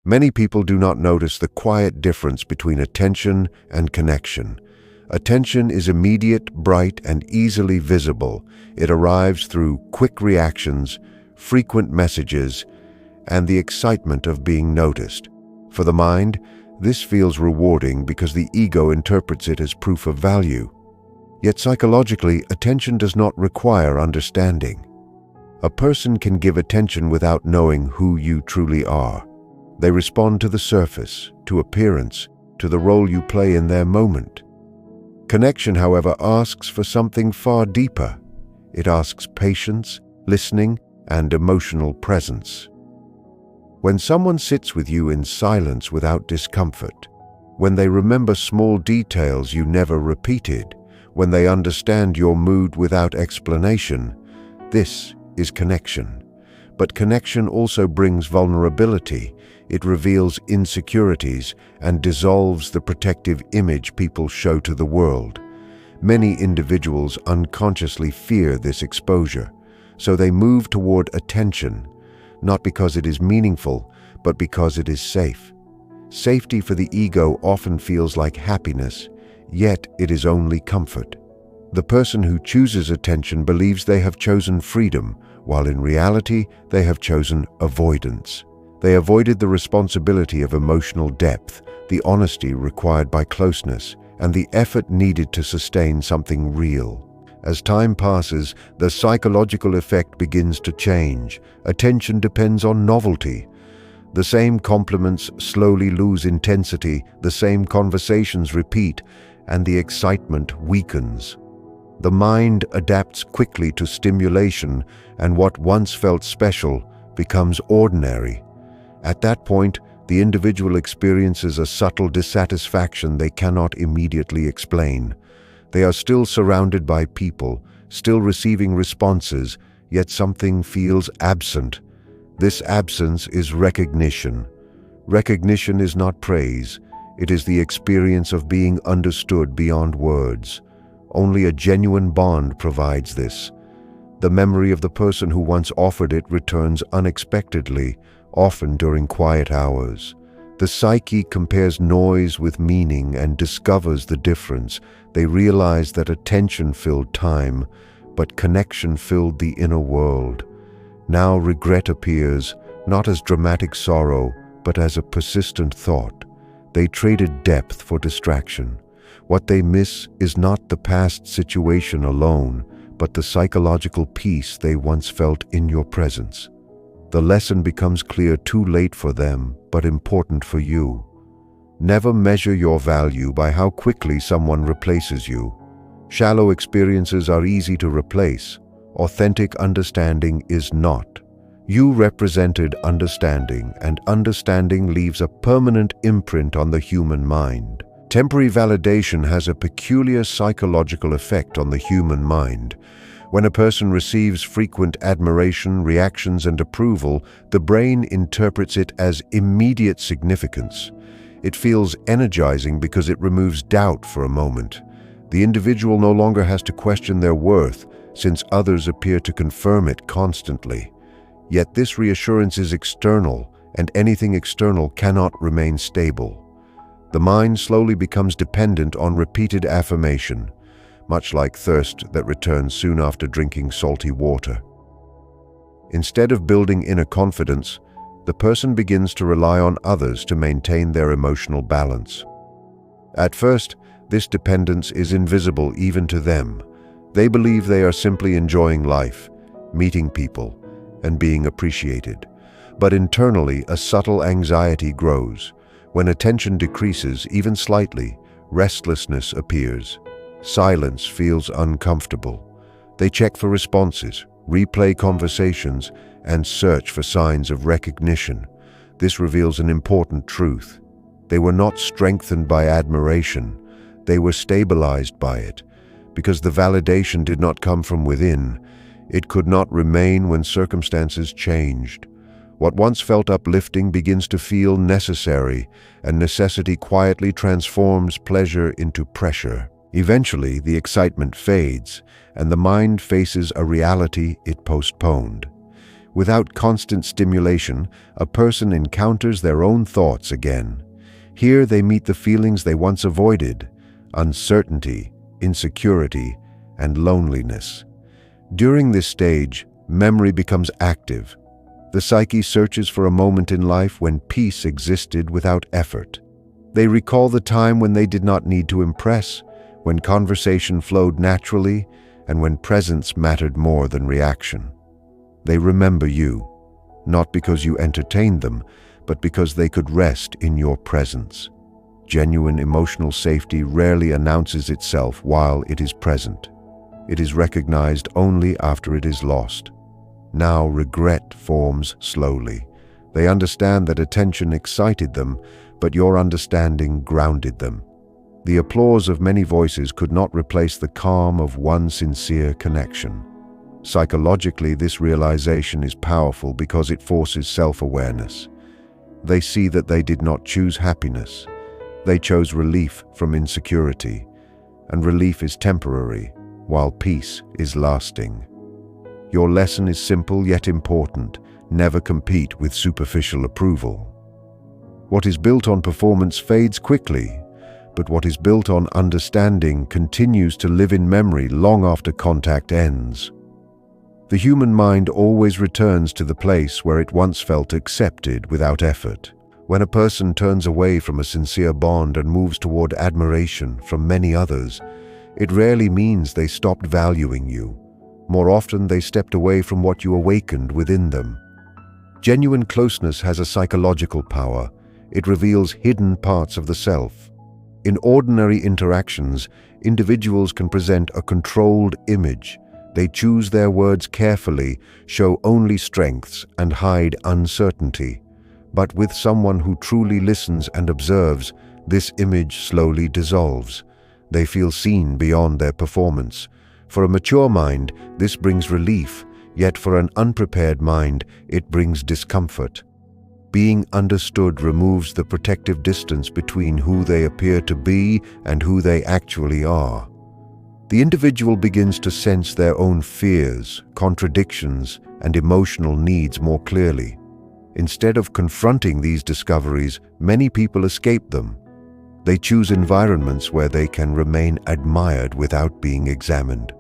Many people do not notice the quiet difference between attention and connection. Attention is immediate, bright, and easily visible. It arrives through quick reactions, frequent messages, and the excitement of being noticed. For the mind, this feels rewarding because the ego interprets it as proof of value. Yet psychologically, attention does not require understanding. A person can give attention without knowing who you truly are. They respond to the surface, to appearance, to the role you play in their moment. Connection, however, asks for something far deeper. It asks patience, listening, and emotional presence. When someone sits with you in silence without discomfort, when they remember small details you never repeated, when they understand your mood without explanation, this is connection. But connection also brings vulnerability. It reveals insecurities and dissolves the protective image people show to the world. Many individuals unconsciously fear this exposure, so they move toward attention, not because it is meaningful, but because it is safe. Safety for the ego often feels like happiness, yet it is only comfort. The person who chooses attention believes they have chosen freedom, while in reality they have chosen avoidance. They avoided the responsibility of emotional depth, the honesty required by closeness, and the effort needed to sustain something real. As time passes, the psychological effect begins to change. Attention depends on novelty. The same compliments slowly lose intensity, the same conversations repeat, and the excitement weakens. The mind adapts quickly to stimulation, and what once felt special becomes ordinary. At that point, the individual experiences a subtle dissatisfaction they cannot immediately explain. They are still surrounded by people, still receiving responses, yet something feels absent. This absence is recognition. Recognition is not praise. It is the experience of being understood beyond words. Only a genuine bond provides this. The memory of the person who once offered it returns unexpectedly, often during quiet hours. The psyche compares noise with meaning and discovers the difference. They realize that attention filled time, but connection filled the inner world. Now regret appears, not as dramatic sorrow, but as a persistent thought. They traded depth for distraction. What they miss is not the past situation alone, but the psychological peace they once felt in your presence. The lesson becomes clear too late for them, but important for you. Never measure your value by how quickly someone replaces you. Shallow experiences are easy to replace. Authentic understanding is not. You represented understanding, and understanding leaves a permanent imprint on the human mind. Temporary validation has a peculiar psychological effect on the human mind. When a person receives frequent admiration, reactions, and approval, the brain interprets it as immediate significance. It feels energizing because it removes doubt for a moment. The individual no longer has to question their worth, since others appear to confirm it constantly. Yet this reassurance is external, and anything external cannot remain stable. The mind slowly becomes dependent on repeated affirmation, much like thirst that returns soon after drinking salty water. Instead of building inner confidence, the person begins to rely on others to maintain their emotional balance. At first, this dependence is invisible even to them. They believe they are simply enjoying life, meeting people, and being appreciated. But internally, a subtle anxiety grows. When attention decreases, even slightly, restlessness appears. Silence feels uncomfortable. They check for responses, replay conversations, and search for signs of recognition. This reveals an important truth. They were not strengthened by admiration. They were stabilized by it. Because the validation did not come from within, it could not remain when circumstances changed. What once felt uplifting begins to feel necessary, and necessity quietly transforms pleasure into pressure. Eventually, the excitement fades, and the mind faces a reality it postponed. Without constant stimulation, a person encounters their own thoughts again. Here they meet the feelings they once avoided: uncertainty, insecurity, and loneliness. During this stage, memory becomes active. The psyche searches for a moment in life when peace existed without effort. They recall the time when they did not need to impress, when conversation flowed naturally, and when presence mattered more than reaction. They remember you, not because you entertained them, but because they could rest in your presence. Genuine emotional safety rarely announces itself while it is present. It is recognized only after it is lost. Now regret forms slowly. They understand that attention excited them, but your understanding grounded them. The applause of many voices could not replace the calm of one sincere connection. Psychologically, this realization is powerful because it forces self-awareness. They see that they did not choose happiness. They chose relief from insecurity, and relief is temporary, while peace is lasting. Your lesson is simple yet important. Never compete with superficial approval. What is built on performance fades quickly, but what is built on understanding continues to live in memory long after contact ends. The human mind always returns to the place where it once felt accepted without effort. When a person turns away from a sincere bond and moves toward admiration from many others, it rarely means they stopped valuing you. More often, they stepped away from what you awakened within them. Genuine closeness has a psychological power. It reveals hidden parts of the self. In ordinary interactions, individuals can present a controlled image. They choose their words carefully, show only strengths, and hide uncertainty. But with someone who truly listens and observes, this image slowly dissolves. They feel seen beyond their performance. For a mature mind, this brings relief, yet for an unprepared mind, it brings discomfort. Being understood removes the protective distance between who they appear to be and who they actually are. The individual begins to sense their own fears, contradictions, and emotional needs more clearly. Instead of confronting these discoveries, many people escape them. They choose environments where they can remain admired without being examined.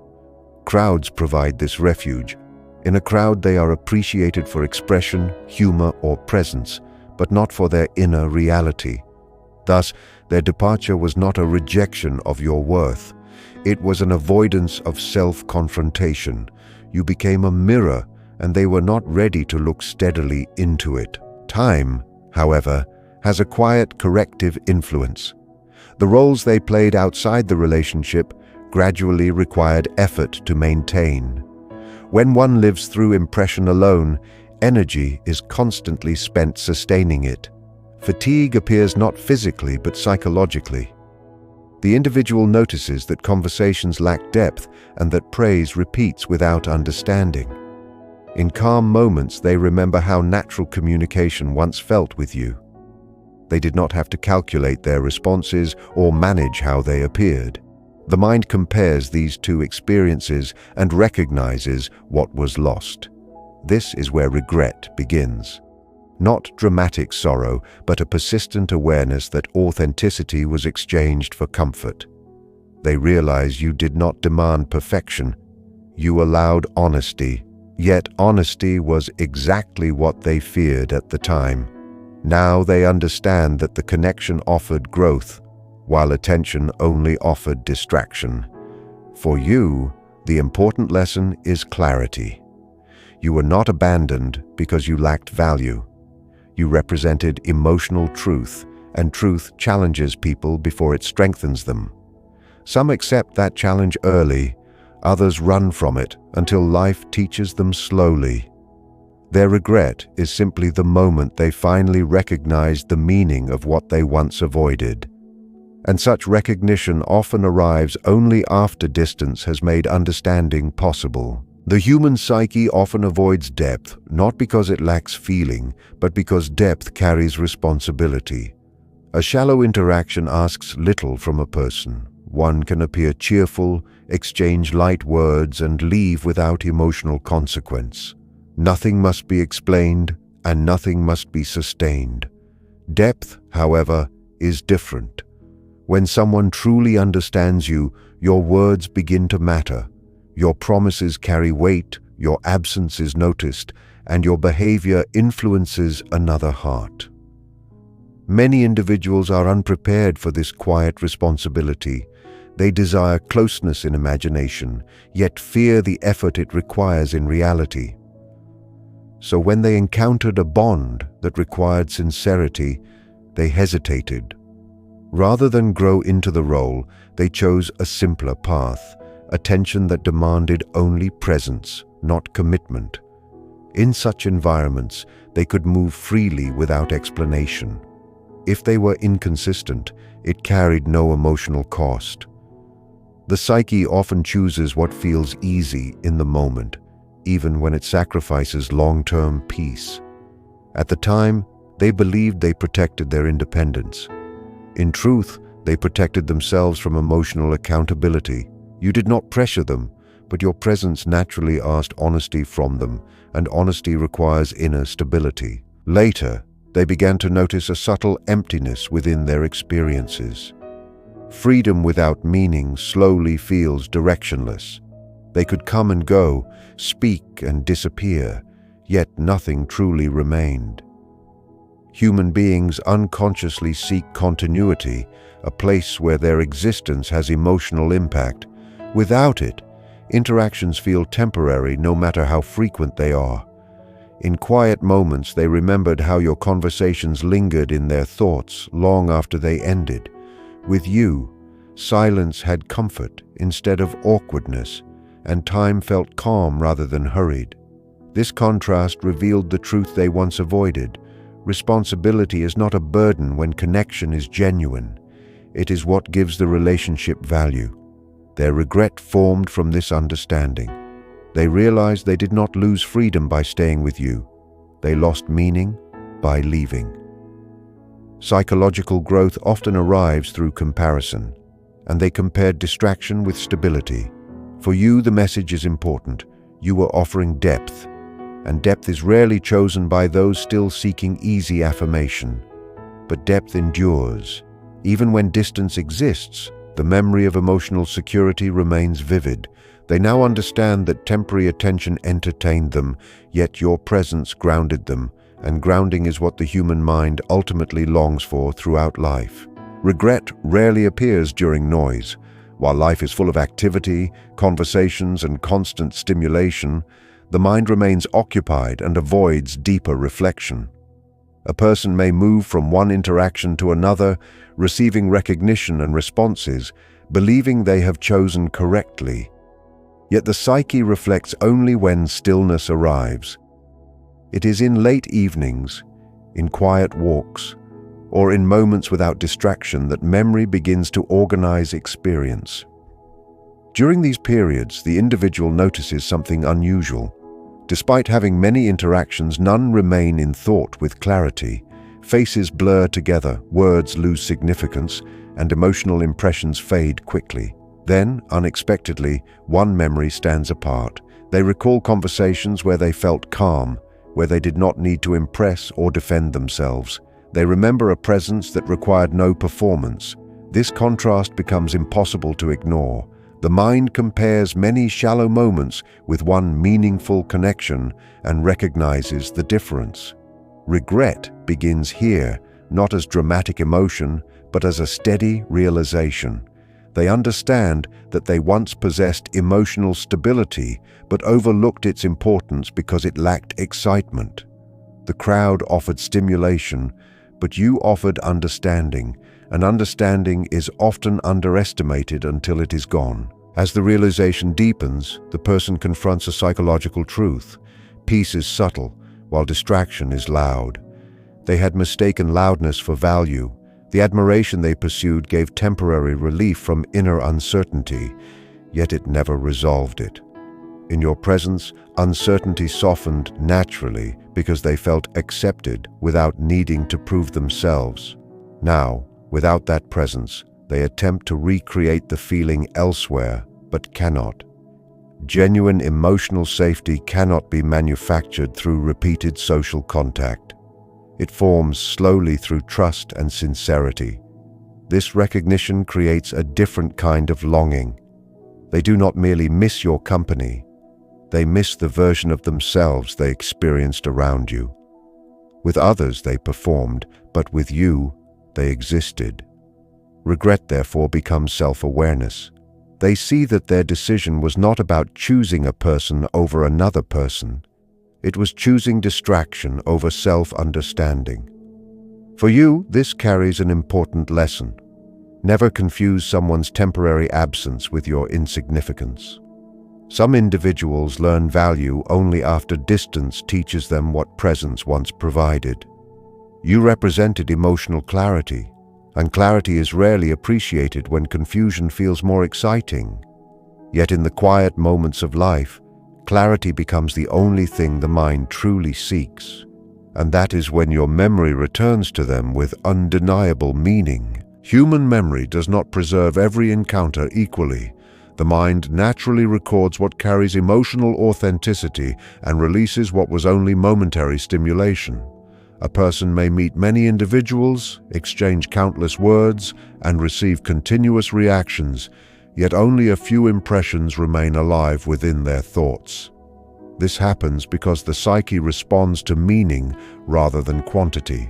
Crowds provide this refuge. In a crowd, they are appreciated for expression, humor, or presence, but not for their inner reality. Thus, their departure was not a rejection of your worth. It was an avoidance of self-confrontation. You became a mirror, and they were not ready to look steadily into it. Time, however, has a quiet corrective influence. The roles they played outside the relationship gradually required effort to maintain. When one lives through impression alone, energy is constantly spent sustaining it. Fatigue appears not physically but psychologically. The individual notices that conversations lack depth and that praise repeats without understanding. In calm moments, they remember how natural communication once felt with you. They did not have to calculate their responses or manage how they appeared. The mind compares these two experiences and recognizes what was lost. This is where regret begins. Not dramatic sorrow, but a persistent awareness that authenticity was exchanged for comfort. They realize you did not demand perfection. You allowed honesty, yet honesty was exactly what they feared at the time. Now they understand that the connection offered growth, while attention only offered distraction. For you, the important lesson is clarity. You were not abandoned because you lacked value. You represented emotional truth, and truth challenges people before it strengthens them. Some accept that challenge early, others run from it until life teaches them slowly. Their regret is simply the moment they finally recognized the meaning of what they once avoided. And such recognition often arrives only after distance has made understanding possible. The human psyche often avoids depth, not because it lacks feeling, but because depth carries responsibility. A shallow interaction asks little from a person. One can appear cheerful, exchange light words, and leave without emotional consequence. Nothing must be explained, and nothing must be sustained. Depth, however, is different. When someone truly understands you, your words begin to matter. Your promises carry weight, your absence is noticed, and your behavior influences another heart. Many individuals are unprepared for this quiet responsibility. They desire closeness in imagination, yet fear the effort it requires in reality. So when they encountered a bond that required sincerity, they hesitated. Rather than grow into the role, they chose a simpler path, a tension that demanded only presence, not commitment. In such environments, they could move freely without explanation. If they were inconsistent, it carried no emotional cost. The psyche often chooses what feels easy in the moment, even when it sacrifices long-term peace. At the time, they believed they protected their independence. In truth, they protected themselves from emotional accountability. You did not pressure them, but your presence naturally asked honesty from them, and honesty requires inner stability. Later, they began to notice a subtle emptiness within their experiences. Freedom without meaning slowly feels directionless. They could come and go, speak and disappear, yet nothing truly remained. Human beings unconsciously seek continuity, a place where their existence has emotional impact. Without it, interactions feel temporary no matter how frequent they are. In quiet moments, they remembered how your conversations lingered in their thoughts long after they ended. With you, silence had comfort instead of awkwardness, and time felt calm rather than hurried. This contrast revealed the truth they once avoided. Responsibility is not a burden when connection is genuine. It is what gives the relationship value. Their regret formed from this understanding. They realized they did not lose freedom by staying with you. They lost meaning by leaving. Psychological growth often arrives through comparison, and they compared distraction with stability. For you, the message is important. You were offering depth, and depth is rarely chosen by those still seeking easy affirmation. But depth endures. Even when distance exists, the memory of emotional security remains vivid. They now understand that temporary attention entertained them, yet your presence grounded them, and grounding is what the human mind ultimately longs for throughout life. Regret rarely appears during noise. While life is full of activity, conversations, and constant stimulation, the mind remains occupied and avoids deeper reflection. A person may move from one interaction to another, receiving recognition and responses, believing they have chosen correctly. Yet the psyche reflects only when stillness arrives. It is in late evenings, in quiet walks, or in moments without distraction that memory begins to organize experience. During these periods, the individual notices something unusual. Despite having many interactions, none remain in thought with clarity. Faces blur together, words lose significance, and emotional impressions fade quickly. Then, unexpectedly, one memory stands apart. They recall conversations where they felt calm, where they did not need to impress or defend themselves. They remember a presence that required no performance. This contrast becomes impossible to ignore. The mind compares many shallow moments with one meaningful connection and recognizes the difference. Regret begins here, not as dramatic emotion, but as a steady realization. They understand that they once possessed emotional stability, but overlooked its importance because it lacked excitement. The crowd offered stimulation, but you offered understanding, and understanding is often underestimated until it is gone. As the realization deepens, the person confronts a psychological truth. Peace is subtle, while distraction is loud. They had mistaken loudness for value. The admiration they pursued gave temporary relief from inner uncertainty, yet it never resolved it. In your presence, uncertainty softened naturally because they felt accepted without needing to prove themselves. Now, without that presence, they attempt to recreate the feeling elsewhere, but cannot. Genuine emotional safety cannot be manufactured through repeated social contact. It forms slowly through trust and sincerity. This recognition creates a different kind of longing. They do not merely miss your company, they miss the version of themselves they experienced around you. With others they performed, but with you they existed. Regret therefore becomes self-awareness. They see that their decision was not about choosing a person over another person. It was choosing distraction over self-understanding. For you, this carries an important lesson. Never confuse someone's temporary absence with your insignificance. Some individuals learn value only after distance teaches them what presence once provided. You represented emotional clarity, and clarity is rarely appreciated when confusion feels more exciting. Yet in the quiet moments of life, clarity becomes the only thing the mind truly seeks, and that is when your memory returns to them with undeniable meaning. Human memory does not preserve every encounter equally. The mind naturally records what carries emotional authenticity and releases what was only momentary stimulation. A person may meet many individuals, exchange countless words, and receive continuous reactions, yet only a few impressions remain alive within their thoughts. This happens because the psyche responds to meaning rather than quantity.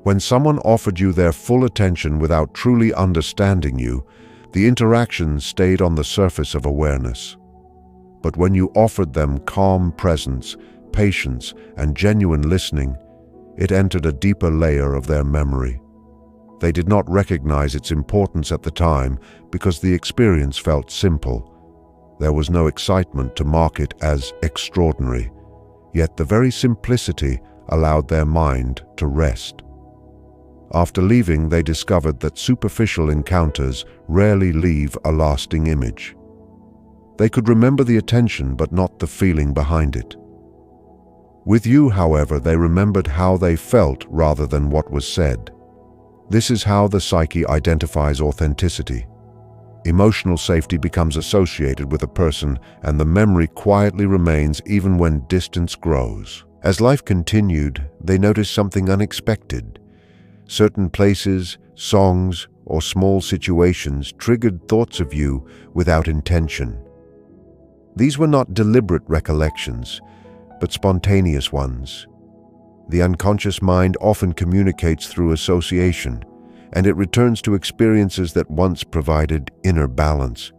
When someone offered you their full attention without truly understanding you, the interaction stayed on the surface of awareness. But when you offered them calm presence, patience, and genuine listening, it entered a deeper layer of their memory. They did not recognize its importance at the time because the experience felt simple. There was no excitement to mark it as extraordinary, yet the very simplicity allowed their mind to rest. After leaving, they discovered that superficial encounters rarely leave a lasting image. They could remember the attention but not the feeling behind it. With you, however, they remembered how they felt rather than what was said. This is how the psyche identifies authenticity. Emotional safety becomes associated with a person, and the memory quietly remains even when distance grows. As life continued, they noticed something unexpected. Certain places, songs, or small situations triggered thoughts of you without intention. These were not deliberate recollections, but spontaneous ones. The unconscious mind often communicates through association, and it returns to experiences that once provided inner balance.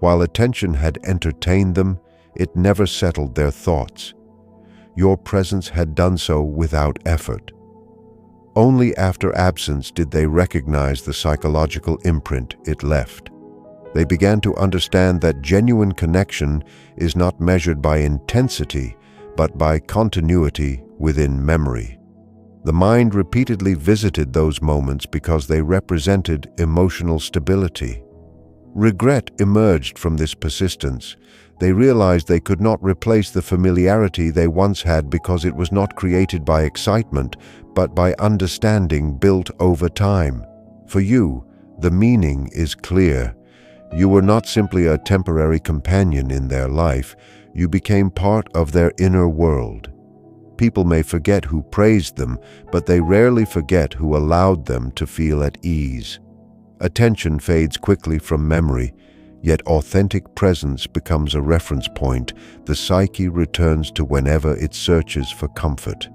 While attention had entertained them, it never settled their thoughts. Your presence had done so without effort. Only after absence did they recognize the psychological imprint it left. They began to understand that genuine connection is not measured by intensity, but by continuity within memory. The mind repeatedly visited those moments because they represented emotional stability. Regret emerged from this persistence. They realized they could not replace the familiarity they once had because it was not created by excitement, but by understanding built over time. For you, the meaning is clear. You were not simply a temporary companion in their life, you became part of their inner world. People may forget who praised them, but they rarely forget who allowed them to feel at ease. Attention fades quickly from memory, yet authentic presence becomes a reference point. The psyche returns to whenever it searches for comfort.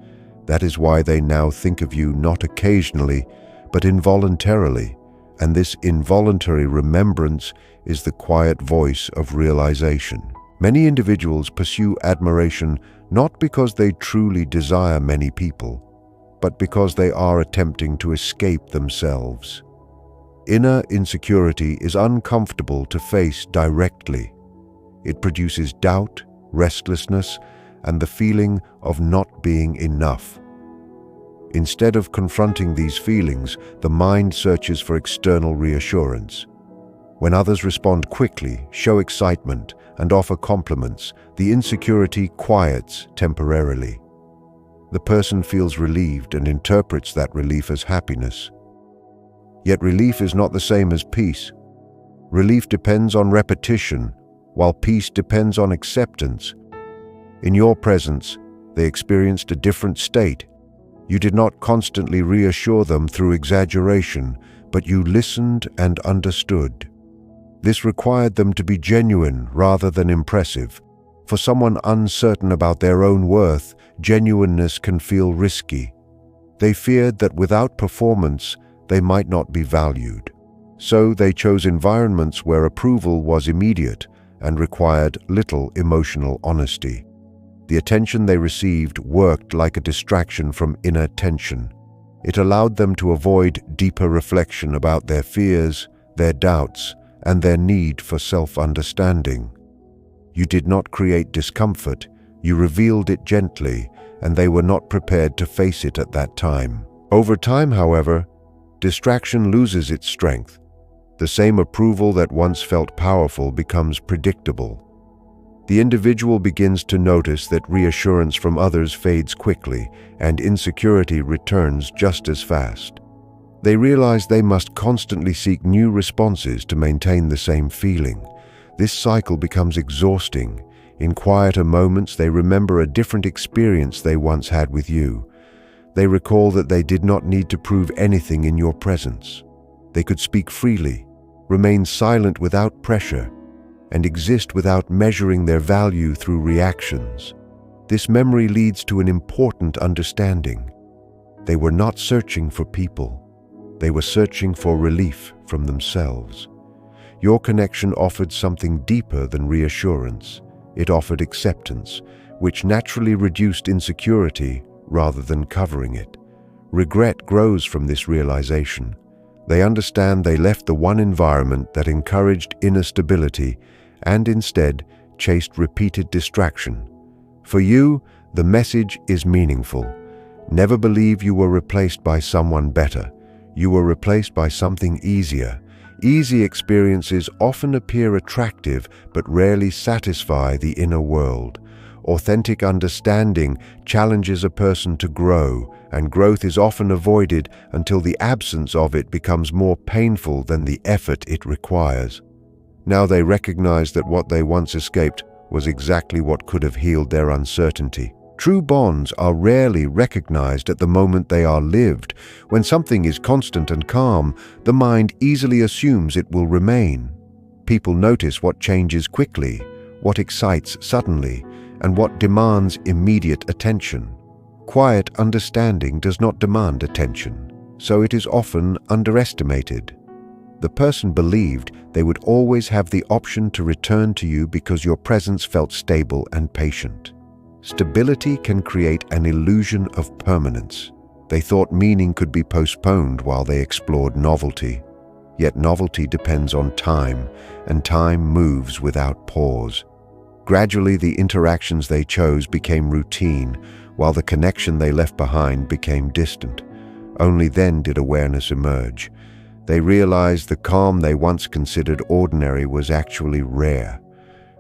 That is why they now think of you not occasionally, but involuntarily, and this involuntary remembrance is the quiet voice of realization. Many individuals pursue admiration not because they truly desire many people, but because they are attempting to escape themselves. Inner insecurity is uncomfortable to face directly. It produces doubt, restlessness, and the feeling of not being enough. Instead of confronting these feelings, the mind searches for external reassurance. When others respond quickly, show excitement, and offer compliments, the insecurity quiets temporarily. The person feels relieved and interprets that relief as happiness. Yet relief is not the same as peace. Relief depends on repetition, while peace depends on acceptance. In your presence, they experienced a different state. You did not constantly reassure them through exaggeration, but you listened and understood. This required them to be genuine rather than impressive. For someone uncertain about their own worth, genuineness can feel risky. They feared that without performance, they might not be valued. So they chose environments where approval was immediate and required little emotional honesty. The attention they received worked like a distraction from inner tension. It allowed them to avoid deeper reflection about their fears, their doubts, and their need for self-understanding. You did not create discomfort, you revealed it gently, and they were not prepared to face it at that time. Over time, however, distraction loses its strength. The same approval that once felt powerful becomes predictable. The individual begins to notice that reassurance from others fades quickly, and insecurity returns just as fast. They realize they must constantly seek new responses to maintain the same feeling. This cycle becomes exhausting. In quieter moments, they remember a different experience they once had with you. They recall that they did not need to prove anything in your presence. They could speak freely, remain silent without pressure, and exist without measuring their value through reactions. This memory leads to an important understanding. They were not searching for people. They were searching for relief from themselves. Your connection offered something deeper than reassurance. It offered acceptance, which naturally reduced insecurity rather than covering it. Regret grows from this realization. They understand they left the one environment that encouraged inner stability and instead chased repeated distraction. For you, the message is meaningful. Never believe you were replaced by someone better. You were replaced by something easier. Easy experiences often appear attractive but rarely satisfy the inner world. Authentic understanding challenges a person to grow, and growth is often avoided until the absence of it becomes more painful than the effort it requires. Now they recognize that what they once escaped was exactly what could have healed their uncertainty. True bonds are rarely recognized at the moment they are lived. When something is constant and calm, the mind easily assumes it will remain. People notice what changes quickly, what excites suddenly, and what demands immediate attention. Quiet understanding does not demand attention, so it is often underestimated. The person believed they would always have the option to return to you because your presence felt stable and patient. Stability can create an illusion of permanence. They thought meaning could be postponed while they explored novelty. Yet novelty depends on time, and time moves without pause. Gradually, the interactions they chose became routine, while the connection they left behind became distant. Only then did awareness emerge. They realized the calm they once considered ordinary was actually rare.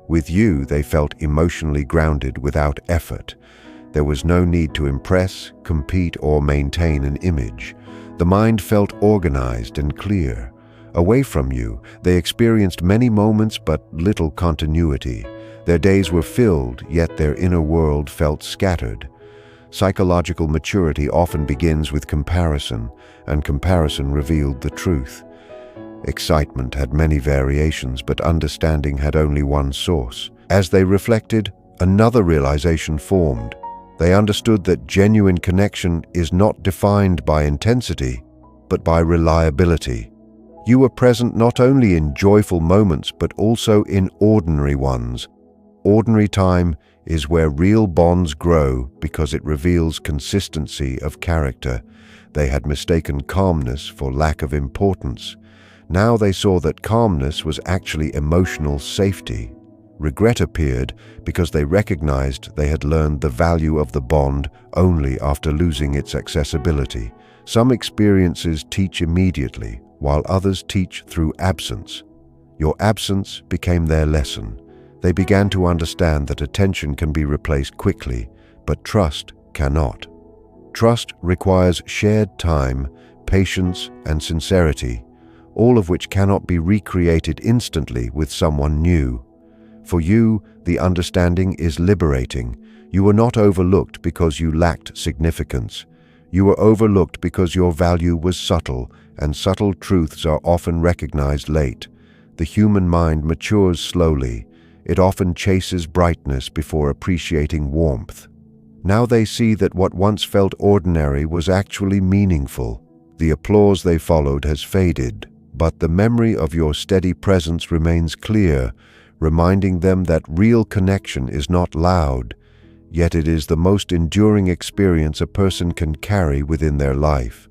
With you, they felt emotionally grounded without effort. There was no need to impress, compete, or maintain an image. The mind felt organized and clear. Away from you, they experienced many moments but little continuity. Their days were filled, yet their inner world felt scattered. Psychological maturity often begins with comparison, and comparison revealed the truth. Excitement had many variations, but understanding had only one source. As they reflected, another realization formed. They understood that genuine connection is not defined by intensity, but by reliability. You were present not only in joyful moments, but also in ordinary ones. Ordinary time is where real bonds grow because it reveals consistency of character. They had mistaken calmness for lack of importance. Now they saw that calmness was actually emotional safety. Regret appeared because they recognized they had learned the value of the bond only after losing its accessibility. Some experiences teach immediately, while others teach through absence. Your absence became their lesson. They began to understand that attention can be replaced quickly, but trust cannot. Trust requires shared time, patience, and sincerity, all of which cannot be recreated instantly with someone new. For you, the understanding is liberating. You were not overlooked because you lacked significance. You were overlooked because your value was subtle, and subtle truths are often recognized late. The human mind matures slowly. It often chases brightness before appreciating warmth. Now they see that what once felt ordinary was actually meaningful. The applause they followed has faded, but the memory of your steady presence remains clear, reminding them that real connection is not loud, yet it is the most enduring experience a person can carry within their life.